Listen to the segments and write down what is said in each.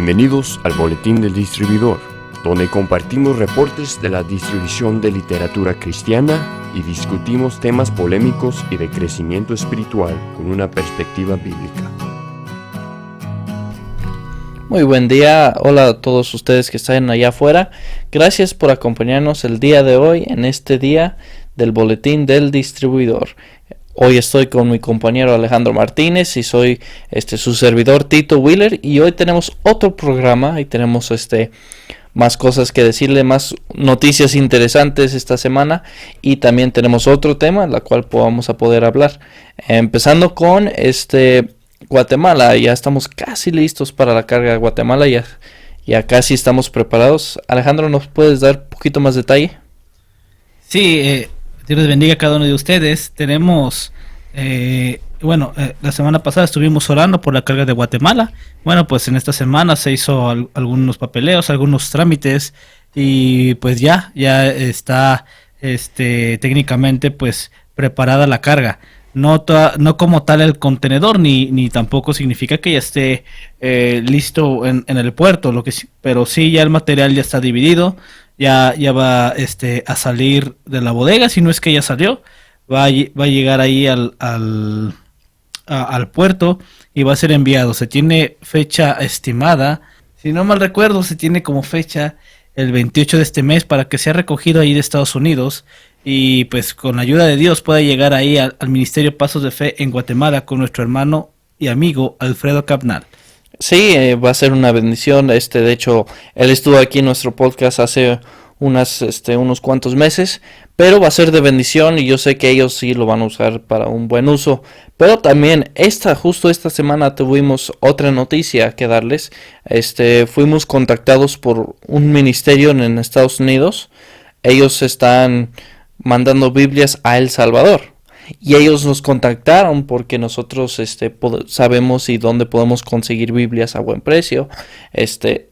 Bienvenidos al Boletín del Distribuidor, donde compartimos reportes de la distribución de literatura cristiana y discutimos temas polémicos y de crecimiento espiritual con una perspectiva bíblica. Muy buen día, hola a todos ustedes que están allá afuera. Gracias por acompañarnos el día de hoy en este día del Boletín del Distribuidor. Hoy estoy con mi compañero Alejandro Martínez y soy su servidor Tito Wheeler, y hoy tenemos otro programa y tenemos más cosas que decirle, más noticias interesantes esta semana, y también tenemos otro tema en la cual vamos a poder hablar. Empezando con Guatemala. Ya estamos casi listos para la carga de Guatemala, ya casi estamos preparados. Alejandro, ¿nos puedes dar un poquito más detalle? Sí, Dios les bendiga a cada uno de ustedes. Tenemos, la semana pasada estuvimos orando por la carga de Guatemala. Bueno, pues en esta semana se hizo algunos papeleos, algunos trámites, y pues ya está técnicamente pues preparada la carga. No como tal el contenedor, ni tampoco significa que ya esté listo en el puerto, pero sí ya el material ya está dividido, ya va a salir de la bodega. Si no es que ya salió, va a llegar ahí al puerto y va a ser enviado. Se tiene fecha estimada, si no mal recuerdo, se tiene como fecha el 28 de este mes para que sea recogido ahí de Estados Unidos, y pues con la ayuda de Dios pueda llegar ahí al Ministerio Pasos de Fe en Guatemala con nuestro hermano y amigo Alfredo Capnal. Sí, va a ser una bendición. De hecho, él estuvo aquí en nuestro podcast hace unos cuantos meses, pero va a ser de bendición, y yo sé que ellos sí lo van a usar para un buen uso. Pero también justo esta semana tuvimos otra noticia que darles. Fuimos contactados por un ministerio en Estados Unidos. Ellos están mandando Biblias a El Salvador, y ellos nos contactaron porque nosotros sabemos y dónde podemos conseguir Biblias a buen precio.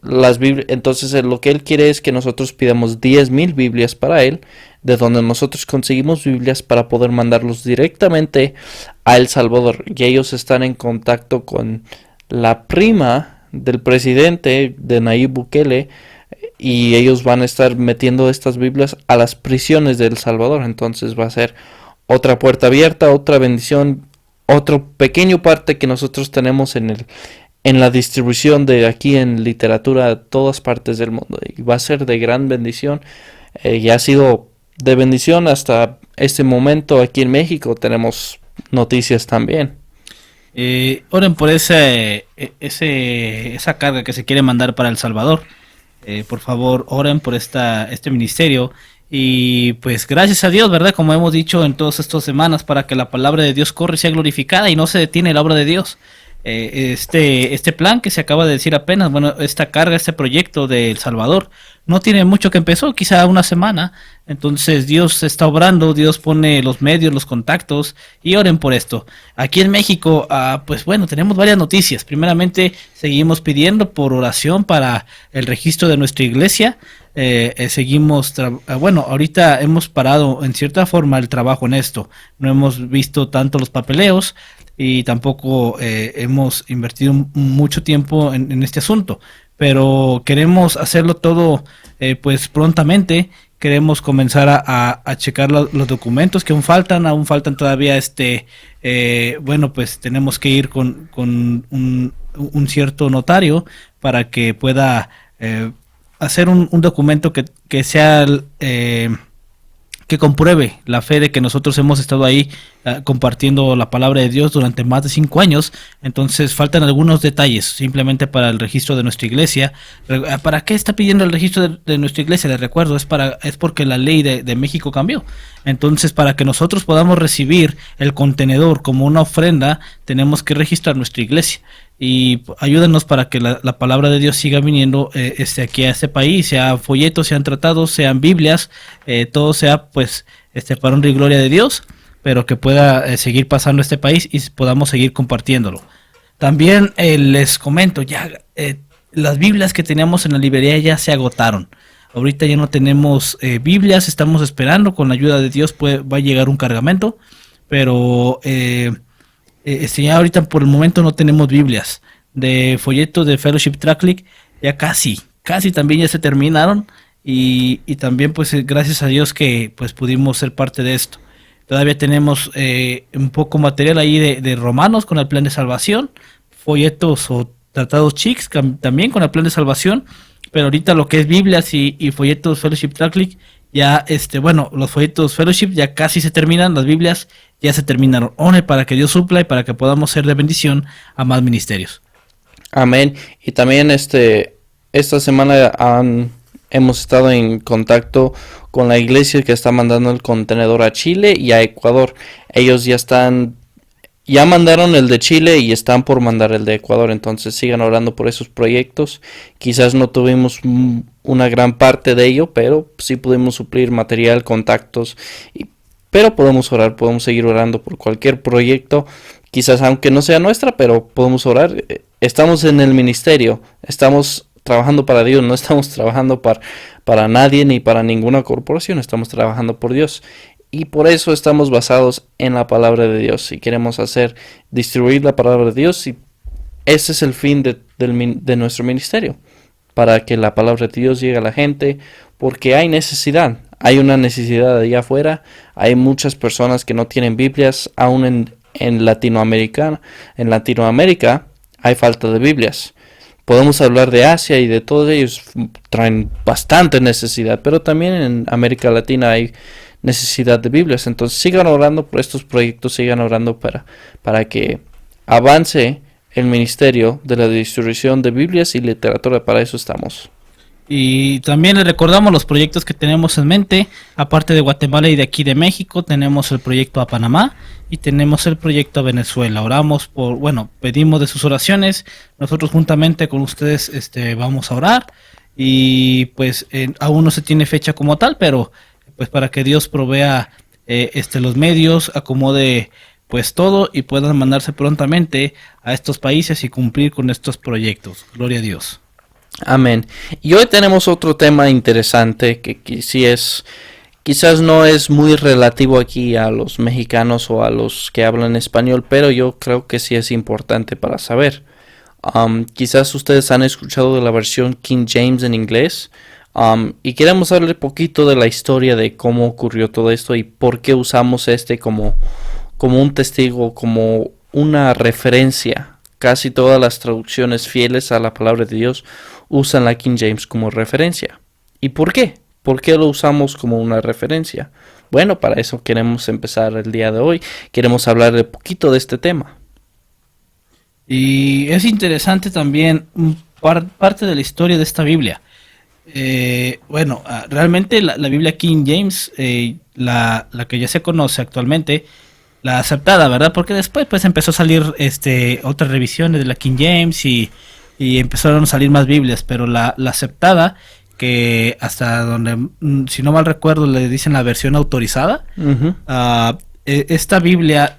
Las Biblias, entonces lo que él quiere es que nosotros pidamos 10,000 Biblias para él, de donde nosotros conseguimos Biblias para poder mandarlos directamente a El Salvador. Y ellos están en contacto con la prima del presidente de Nayib Bukele, y ellos van a estar metiendo estas Biblias a las prisiones de El Salvador. Entonces va a ser otra puerta abierta, otra bendición, otro pequeño parte que nosotros tenemos en la distribución de aquí en literatura a todas partes del mundo, y va a ser de gran bendición. Ya ha sido de bendición hasta este momento. Aquí en México tenemos noticias también. Oren por esa carga que se quiere mandar para El Salvador. Por favor, oren por este ministerio. Y pues gracias a Dios, ¿verdad? Como hemos dicho en todas estas semanas, para que la palabra de Dios corra y sea glorificada y no se detiene la obra de Dios. Este plan que se acaba de decir apenas, esta carga, este proyecto de El Salvador, no tiene mucho que empezó, quizá una semana. Entonces Dios está obrando, Dios pone los medios, los contactos, y oren por esto. Aquí en México, tenemos varias noticias. Primeramente, seguimos pidiendo por oración para el registro de nuestra iglesia. Ahorita hemos parado en cierta forma el trabajo en esto. No hemos visto tanto los papeleos, y tampoco hemos invertido mucho tiempo en este asunto, pero queremos hacerlo todo prontamente. Queremos comenzar a checar los documentos que aún faltan todavía. Tenemos que ir con un cierto notario para que pueda hacer un documento que sea que compruebe la fe de que nosotros hemos estado ahí compartiendo la palabra de Dios durante más de 5 años. Entonces faltan algunos detalles simplemente para el registro de nuestra iglesia. ¿Para qué está pidiendo el registro de nuestra iglesia? Les recuerdo, es porque la ley de México cambió. Entonces, para que nosotros podamos recibir el contenedor como una ofrenda, tenemos que registrar nuestra iglesia. Y ayúdenos para que la palabra de Dios siga viniendo aquí a este país, sea folletos, sean tratados, sean Biblias, todo sea para honra y gloria de Dios, pero que pueda seguir pasando este país y podamos seguir compartiéndolo. También les comento, las Biblias que teníamos en la librería ya se agotaron. Ahorita ya no tenemos Biblias, estamos esperando, con la ayuda de Dios va a llegar un cargamento, pero ya ahorita por el momento no tenemos Biblias. de folletos de Fellowship Tracklink ya casi también ya se terminaron y también pues gracias a Dios que pues pudimos ser parte de esto. Todavía tenemos un poco material ahí de Romanos con el plan de salvación, folletos o tratados chics también con el plan de salvación, pero ahorita lo que es Biblias y folletos Fellowship Tracklink ya bueno, los folletos Fellowship ya casi se terminan, las Biblias ya se terminaron. Ore para que Dios supla y para que podamos ser de bendición a más ministerios. Amén. Y también esta semana hemos estado en contacto con la iglesia que está mandando el contenedor a Chile y a Ecuador. Ellos ya mandaron el de Chile y están por mandar el de Ecuador, entonces sigan orando por esos proyectos. Quizás no tuvimos una gran parte de ello, pero sí pudimos suplir material, contactos, pero podemos orar, podemos seguir orando por cualquier proyecto, quizás aunque no sea nuestra, pero podemos orar. Estamos en el ministerio, estamos trabajando para Dios, no estamos trabajando para nadie ni para ninguna corporación, estamos trabajando por Dios. Y por eso estamos basados en la palabra de Dios y queremos distribuir la palabra de Dios, y ese es el fin de nuestro ministerio, para que la palabra de Dios llegue a la gente, porque hay necesidad, hay una necesidad allá afuera, hay muchas personas que no tienen Biblias, aún en Latinoamérica hay falta de Biblias. Podemos hablar de Asia y de todos ellos, traen bastante necesidad, pero también en América Latina hay necesidad de Biblias. Entonces sigan orando por estos proyectos, sigan orando para que avance el ministerio de la distribución de Biblias y literatura. Para eso estamos. Y también les recordamos los proyectos que tenemos en mente. Aparte de Guatemala y de aquí de México, tenemos el proyecto a Panamá y tenemos el proyecto a Venezuela. Oramos pedimos de sus oraciones. Nosotros juntamente con ustedes vamos a orar. Y pues aún no se tiene fecha como tal, pero pues para que Dios provea los medios, acomode pues todo y puedan mandarse prontamente a estos países y cumplir con estos proyectos. Gloria a Dios. Amén. Y hoy tenemos otro tema interesante que quizás no es muy relativo aquí a los mexicanos o a los que hablan español, pero yo creo que sí es importante para saber. Quizás ustedes han escuchado de la versión King James en inglés, y queremos hablar un poquito de la historia de cómo ocurrió todo esto y por qué usamos como un testigo, como una referencia. Casi todas las traducciones fieles a la palabra de Dios usan la King James como referencia. ¿Y por qué? ¿Por qué lo usamos como una referencia? Bueno, para eso queremos empezar el día de hoy. Queremos hablar un poquito de este tema. Y es interesante también parte de la historia de esta Biblia. Realmente la Biblia King James, la que ya se conoce actualmente, la aceptada, ¿verdad? Porque después pues empezó a salir otras revisiones de la King James y empezaron a salir más Biblias, pero la aceptada, que hasta donde, si no mal recuerdo, le dicen la versión autorizada. Uh-huh. Esta Biblia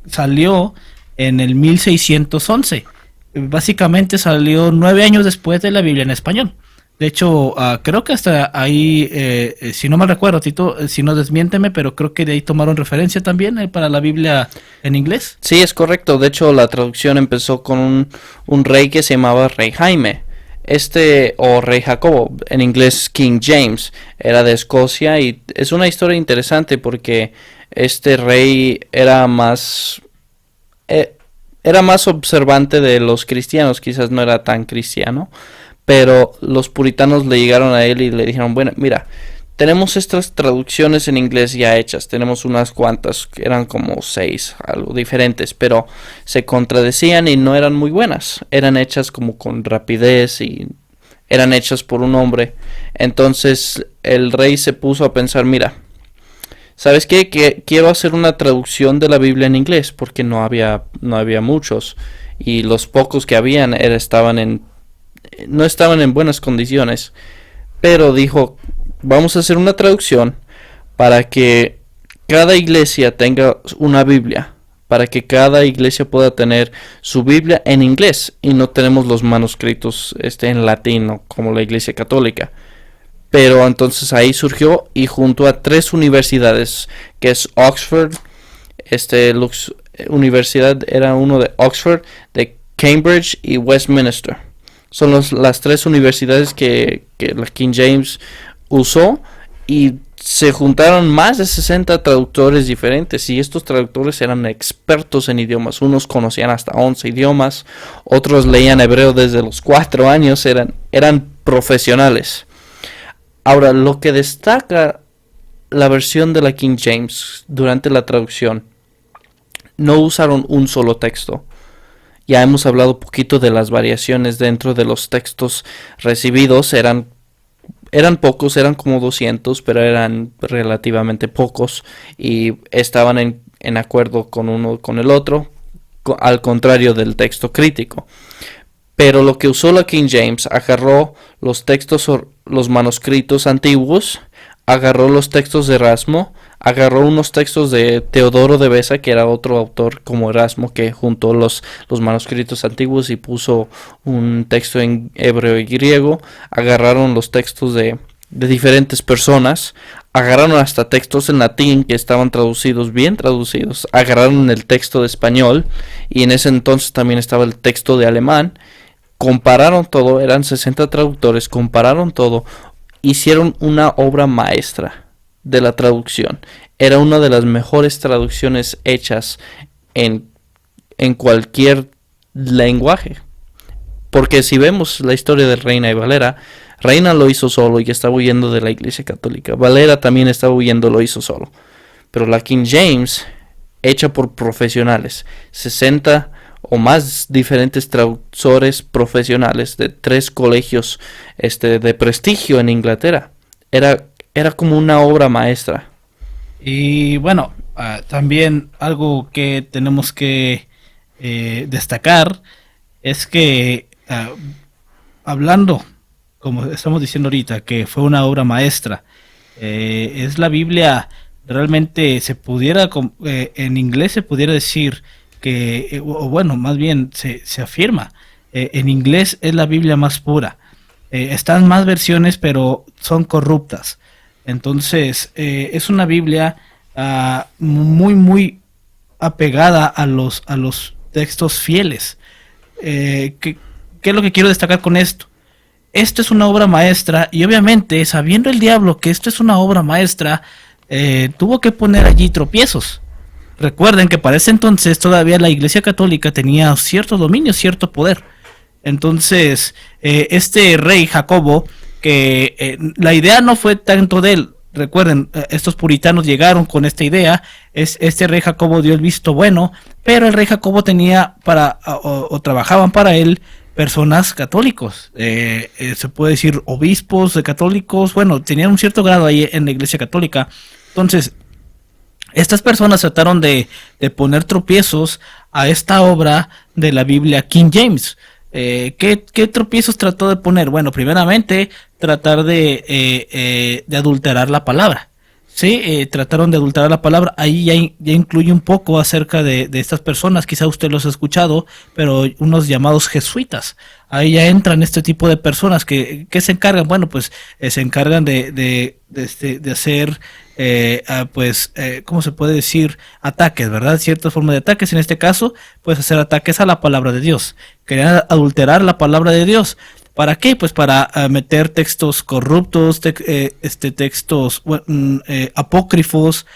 salió en el 1611. Básicamente salió 9 años después de la Biblia en español. De hecho, creo que hasta ahí, si no mal recuerdo, Tito, si no desmiénteme, pero creo que de ahí tomaron referencia también para la Biblia en inglés. Sí, es correcto. De hecho, la traducción empezó con un rey que se llamaba Rey Jaime. O Rey Jacobo, en inglés King James, era de Escocia, y es una historia interesante porque este rey era más observante de los cristianos, quizás no era tan cristiano, pero los puritanos le llegaron a él y le dijeron: bueno, mira, tenemos estas traducciones en inglés ya hechas, tenemos unas cuantas, que eran como 6, algo diferentes, pero se contradecían y no eran muy buenas, eran hechas como con rapidez y eran hechas por un hombre. Entonces el rey se puso a pensar: mira, ¿sabes qué? Que quiero hacer una traducción de la Biblia en inglés, porque no había muchos, y los pocos que habían no estaban en buenas condiciones. Pero dijo: vamos a hacer una traducción para que cada iglesia tenga una Biblia, para que cada iglesia pueda tener su Biblia en inglés, y no tenemos los manuscritos en latino como la Iglesia Católica. Pero entonces ahí surgió, y junto a 3 universidades, que es Oxford, Universidad era uno de Oxford, de Cambridge y Westminster. Son las tres universidades que la King James usó, y se juntaron más de 60 traductores diferentes, y estos traductores eran expertos en idiomas. Unos conocían hasta 11 idiomas, otros leían hebreo desde los 4 años, eran profesionales. Ahora, lo que destaca la versión de la King James durante la traducción, no usaron un solo texto. Ya hemos hablado un poquito de las variaciones dentro de los textos recibidos. Eran pocos, eran como 200, pero eran relativamente pocos y estaban en acuerdo con uno con el otro, al contrario del texto crítico. Pero lo que usó la King James, agarró los textos, los manuscritos antiguos, agarró los textos de Erasmo, agarró unos textos de Teodoro de Beza, que era otro autor como Erasmo, que juntó los manuscritos antiguos y puso un texto en hebreo y griego. Agarraron los textos de diferentes personas, agarraron hasta textos en latín que estaban traducidos, bien traducidos, agarraron el texto de español, y en ese entonces también estaba el texto de alemán. Compararon todo, eran 60 traductores, compararon todo, hicieron una obra maestra de la traducción. Era una de las mejores traducciones hechas en cualquier lenguaje. Porque si vemos la historia de Reina y Valera, Reina lo hizo solo y estaba huyendo de la Iglesia Católica. Valera también estaba huyendo, lo hizo solo. Pero la King James, hecha por profesionales, 60 o más diferentes traductores profesionales de 3 colegios de prestigio en Inglaterra. Era como una obra maestra. Y bueno, también algo que tenemos que destacar es que hablando, como estamos diciendo ahorita, que fue una obra maestra, es la Biblia, realmente se pudiera, en inglés se pudiera decir que, o bueno, más bien se afirma, en inglés es la Biblia más pura. Están más versiones, pero son corruptas. Entonces, es una Biblia muy, muy apegada a los textos fieles. ¿Qué es lo que quiero destacar con esto? Esto es una obra maestra, y obviamente, sabiendo el diablo que esto es una obra maestra, tuvo que poner allí tropiezos. Recuerden que para ese entonces todavía la Iglesia Católica tenía cierto dominio, cierto poder. Entonces, este rey Jacobo, que la idea no fue tanto de él. Recuerden, estos puritanos llegaron con esta idea. Este rey Jacobo dio el visto bueno, pero el rey Jacobo tenía o trabajaban para él personas católicos. Se puede decir obispos de católicos. Bueno, tenían un cierto grado ahí en la Iglesia Católica. Entonces, estas personas trataron de poner tropiezos a esta obra de la Biblia King James. ¿Qué tropiezos trató de poner? Bueno, primeramente, tratar de adulterar la palabra. Sí, trataron de adulterar la palabra. Ahí ya incluye un poco acerca de estas personas. Quizá usted los ha escuchado, pero unos llamados jesuitas. Ahí ya entran este tipo de personas que se encargan. Bueno, pues se encargan de hacer, ¿cómo se puede decir? Ataques, ¿verdad? Cierta forma de ataques. En este caso, pues hacer ataques a la palabra de Dios. Querían adulterar la palabra de Dios. ¿Para qué? Pues para meter textos corruptos, textos apócrifos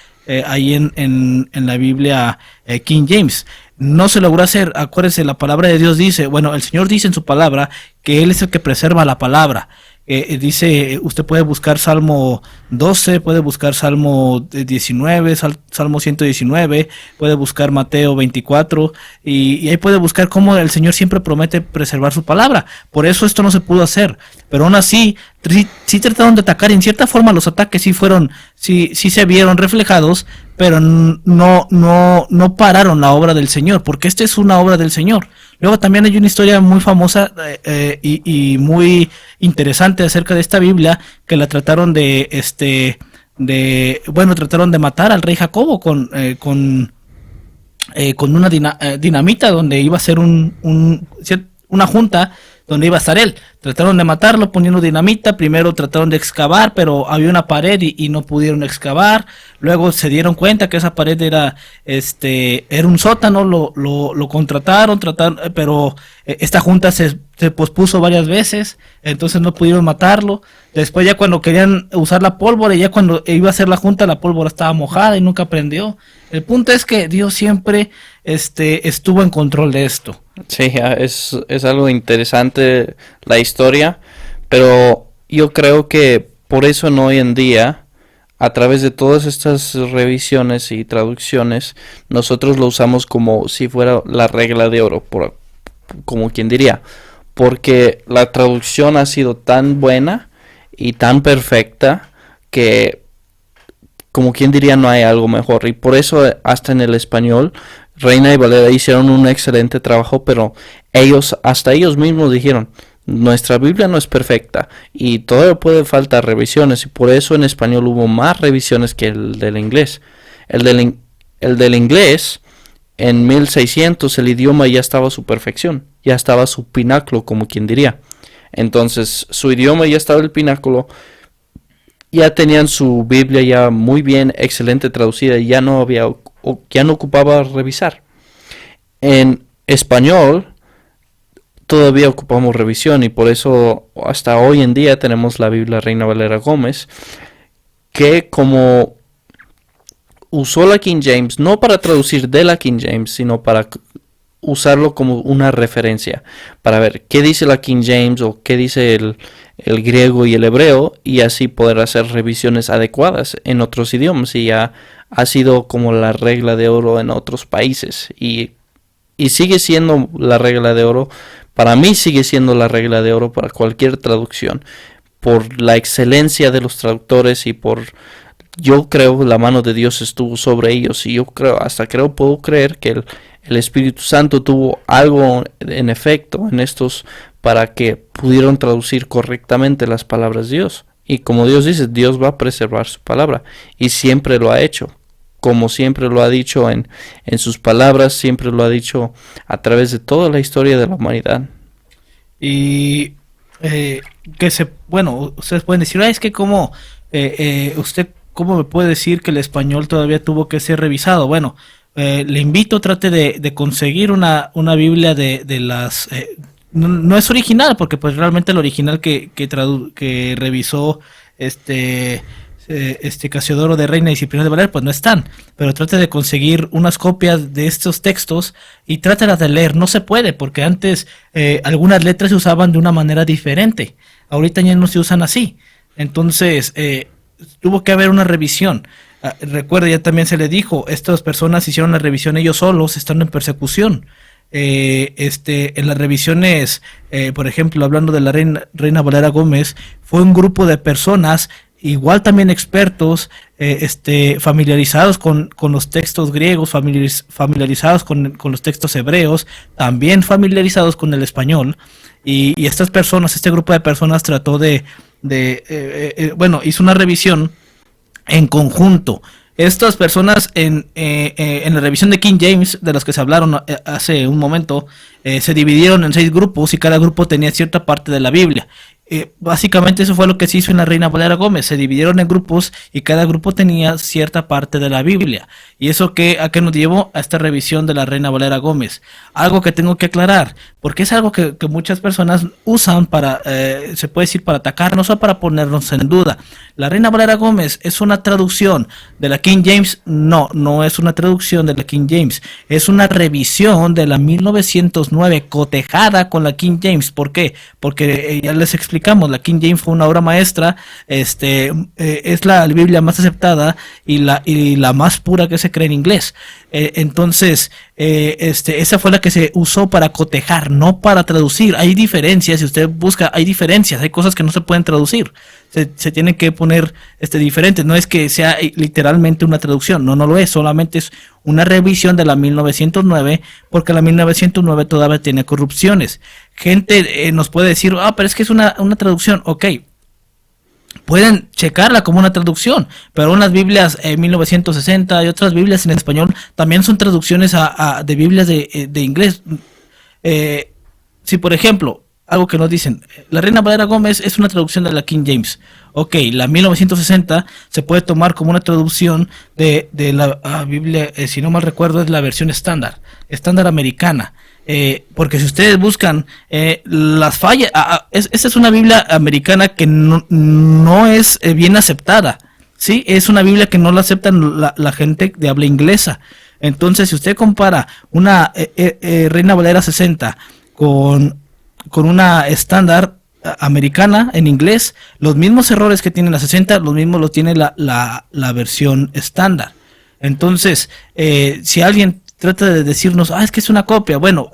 ahí en la Biblia King James. No se logró hacer. Acuérdense, la palabra de Dios dice, bueno, el Señor dice en su palabra que Él es el que preserva la palabra. Dice, usted puede buscar Salmo 12, puede buscar Salmo 19, Salmo 119, puede buscar Mateo 24, y ahí puede buscar cómo el Señor siempre promete preservar su palabra. Por eso esto no se pudo hacer, pero aún así sí trataron de atacar. En cierta forma los ataques sí se vieron reflejados, pero no pararon la obra del Señor, porque esta es una obra del Señor. Luego también hay una historia muy famosa y muy interesante acerca de esta Biblia, que la trataron trataron de matar al rey Jacobo con una dinamita, donde iba a ser una junta donde iba a estar él. Trataron de matarlo poniendo dinamita, primero trataron de excavar, pero había una pared y no pudieron excavar. Luego se dieron cuenta que esa pared era un sótano, lo contrataron, pero esta junta se pospuso varias veces, entonces no pudieron matarlo. Después ya cuando querían usar la pólvora, ya cuando iba a hacer la junta, la pólvora estaba mojada y nunca prendió. El punto es que Dios siempre estuvo en control de esto. Sí, es algo interesante la historia, pero yo creo que por eso en hoy en día, a través de todas estas revisiones y traducciones, nosotros lo usamos como si fuera la regla de oro, como quien diría, porque la traducción ha sido tan buena y tan perfecta que, como quien diría, no hay algo mejor. Y por eso hasta en el español Reina y Valera hicieron un excelente trabajo, pero hasta ellos mismos dijeron, nuestra Biblia no es perfecta y todavía puede faltar revisiones, y por eso en español hubo más revisiones que el del inglés. El del inglés, en 1600 el idioma ya estaba a su perfección, ya estaba a su pináculo, como quien diría. Entonces su idioma ya estaba en el pináculo, ya tenían su Biblia ya muy bien, excelente traducida, ya no ocupaba revisar. En español todavía ocupamos revisión, y por eso hasta hoy en día tenemos la Biblia Reina Valera Gómez, que como usó la King James no para traducir de la King James, sino para usarlo como una referencia, para ver qué dice la King James o qué dice el griego y el hebreo, y así poder hacer revisiones adecuadas en otros idiomas. Y ya ha sido como la regla de oro en otros países, y sigue siendo la regla de oro. Para mí sigue siendo la regla de oro para cualquier traducción, por la excelencia de los traductores, y yo creo la mano de Dios estuvo sobre ellos, y yo puedo creer que el Espíritu Santo tuvo algo en efecto en estos para que pudieron traducir correctamente las palabras de Dios. Y como Dios dice, Dios va a preservar su palabra, y siempre lo ha hecho. Como siempre lo ha dicho en sus palabras, siempre lo ha dicho a través de toda la historia de la humanidad. Y ustedes pueden decir, es que usted cómo me puede decir que el español todavía tuvo que ser revisado. Bueno, le invito, trate de conseguir una Biblia de las... no es original, porque pues realmente el original que revisó Casiodoro de Reina y Cipriano de Valera, pues no están, pero trate de conseguir unas copias de estos textos y trátelas de leer. No se puede, porque antes algunas letras se usaban de una manera diferente, ahorita ya no se usan así, entonces tuvo que haber una revisión. Recuerda, ya también se le dijo, estas personas hicieron la revisión ellos solos, estando en persecución. En las revisiones, por ejemplo, hablando de la Reina Valera Gómez, fue un grupo de personas igual también expertos, familiarizados con los textos griegos, familiarizados con los textos hebreos, también familiarizados con el español, y estas personas, este grupo de personas trató hizo una revisión en conjunto. Estas personas en la revisión de King James, de las que se hablaron hace un momento, se dividieron en 6 grupos, y cada grupo tenía cierta parte de la Biblia. Básicamente eso fue lo que se hizo en la Reina Valera Gómez. Se dividieron en grupos y cada grupo tenía cierta parte de la Biblia. ¿Y eso a qué nos llevó? A esta revisión de la Reina Valera Gómez. Algo que tengo que aclarar, porque es algo que muchas personas usan para, se puede decir, para atacarnos o para ponernos en duda. La Reina Valera Gómez es una traducción de la King James. No es una traducción de la King James, es una revisión de la 1909 cotejada con la King James. ¿Por qué? Porque ya les expliqué, la King James fue una obra maestra, es la Biblia más aceptada y la más pura que se cree en inglés. Entonces, esa fue la que se usó para cotejar, no para traducir. Hay diferencias, si usted busca, hay diferencias, hay cosas que no se pueden traducir. Se tienen que poner diferentes. No es que sea literalmente una traducción, no lo es, solamente es una revisión de la 1909, porque la 1909 todavía tiene corrupciones. Gente nos puede decir, pero es que es una traducción. Ok, pueden checarla como una traducción, pero unas Biblias en 1960 y otras Biblias en español también son traducciones de Biblias de inglés. Si por ejemplo algo que nos dicen. La Reina Valera Gómez es una traducción de la King James. Ok, la 1960 se puede tomar como una traducción de la Biblia, si no mal recuerdo, es la versión estándar americana. Porque si ustedes buscan las fallas, esta es una Biblia americana que no es bien aceptada. Sí, es una Biblia que no la aceptan la gente de habla inglesa. Entonces, si usted compara una Reina Valera 60 con una estándar americana en inglés, los mismos errores que tiene la 60, los mismos los tiene la versión estándar. Entonces, si alguien trata de decirnos, es que es una copia, bueno,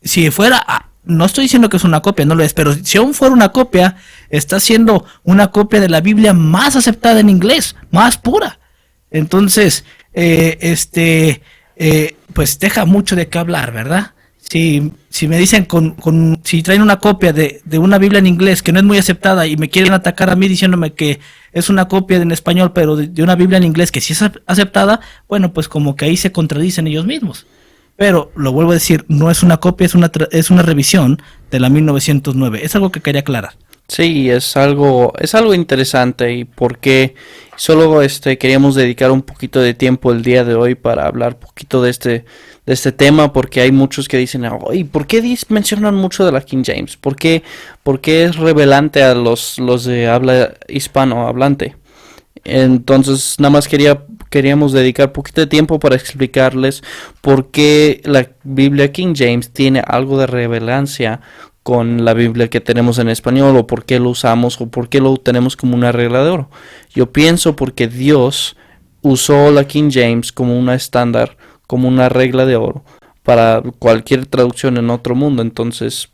si fuera, no estoy diciendo que es una copia, no lo es, pero si aún fuera una copia, está siendo una copia de la Biblia más aceptada en inglés, más pura. Entonces, pues deja mucho de qué hablar, ¿verdad? Si me dicen si traen una copia de una Biblia en inglés que no es muy aceptada y me quieren atacar a mí diciéndome que es una copia en español, pero de una Biblia en inglés que sí es aceptada, bueno, pues como que ahí se contradicen ellos mismos. Pero lo vuelvo a decir, no es una copia, es una revisión de la 1909. Es algo que quería aclarar. Sí, es algo interesante y porque solo queríamos dedicar un poquito de tiempo el día de hoy para hablar un poquito de este tema, porque hay muchos que dicen, ¿y por qué mencionan mucho de la King James? ¿Por qué es revelante a los de habla hispanohablante? Entonces, nada más queríamos dedicar un poquito de tiempo para explicarles por qué la Biblia King James tiene algo de relevancia con la Biblia que tenemos en español, o por qué lo usamos, o por qué lo tenemos como una regla de oro. Yo pienso porque Dios usó la King James como una estándar, como una regla de oro para cualquier traducción en otro mundo. Entonces,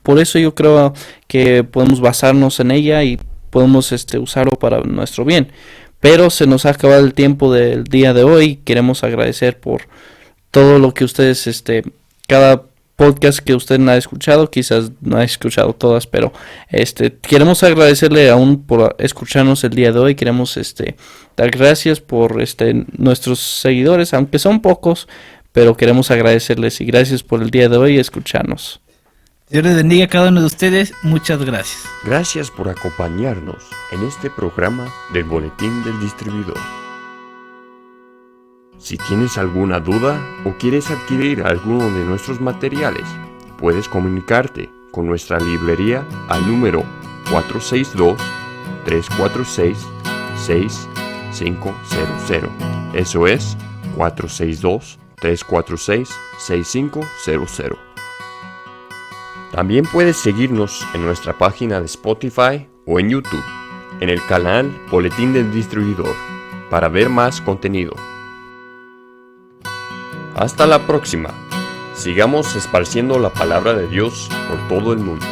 por eso yo creo que podemos basarnos en ella y podemos usarlo para nuestro bien. Pero se nos ha acabado el tiempo del día de hoy. Queremos agradecer por todo lo que ustedes, cada podcast que usted no ha escuchado, quizás no ha escuchado todas, pero queremos agradecerle aún por escucharnos el día de hoy. Queremos dar gracias por nuestros seguidores, aunque son pocos, pero queremos agradecerles y gracias por el día de hoy y escucharnos. Dios les bendiga a cada uno de ustedes. Muchas gracias. Gracias por acompañarnos en este programa del Boletín del Distribuidor. Si tienes alguna duda o quieres adquirir alguno de nuestros materiales, puedes comunicarte con nuestra librería al número 462-346-6500. Eso es 462-346-6500. También puedes seguirnos en nuestra página de Spotify o en YouTube, en el canal Boletín del Distribuidor, para ver más contenido. Hasta la próxima. Sigamos esparciendo la palabra de Dios por todo el mundo.